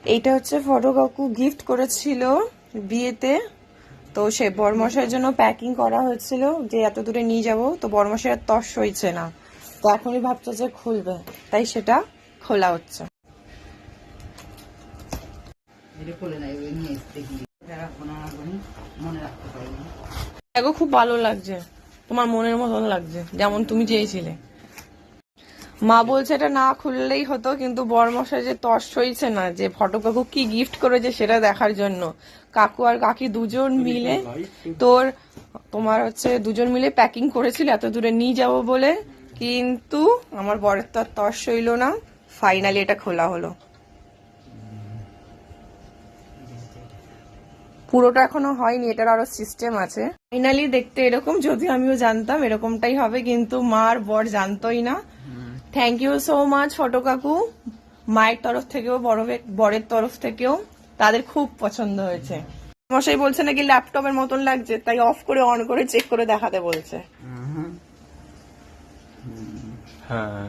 এইটা হচ্ছে ফটো কাকু গিফট করেছিল বিয়েতে, তো সে বরমশাইয়ের জন্য প্যাকিং করা হয়েছিল যে এত দূরে নিয়ে যাব, তো বরমশাই আর তর্স হয়েছে না, তো এখনই ভাবছে যে খুলবে, তাই সেটা খোলা হচ্ছে। দেখো খুব ভালো লাগছে, তোমার মনের মতন লাগছে যেমন তুমি চেয়েছিলে। মা বলছে এটা না খুললেই হতো, কিন্তু বরমশাই যে তর্স হয়েছে না যে ফটো কাকু কি গিফট করেছে সেটা দেখার জন্য, কাকু আর কাকি দুজন মিলে তোমার হচ্ছে দুজন মিলে প্যাকিং করেছিল এত দূরে নিয়ে যাব বলে, কিন্তু আমার বরের তো আর তর্স হইল না, ফাইনালি এটা খোলা হলো। পুরোটা এখনো হয়নি, এটার আরো সিস্টেম আছে। ফাইনালি দেখতে এরকম, যদি আমিও জানতাম এরকমটাই হবে, কিন্তু মা আর বর জানতোই না। Thank you so much photo কাকু, মায়ের তরফ থেকেও বরের তরফ থেকেও, তাদের খুব পছন্দ হয়েছে। মশাই বলছে নাকি ল্যাপটপের মতন লাগছে, তাই অফ করে অন করে চেক করে দেখাতে বলছে। হ্যাঁ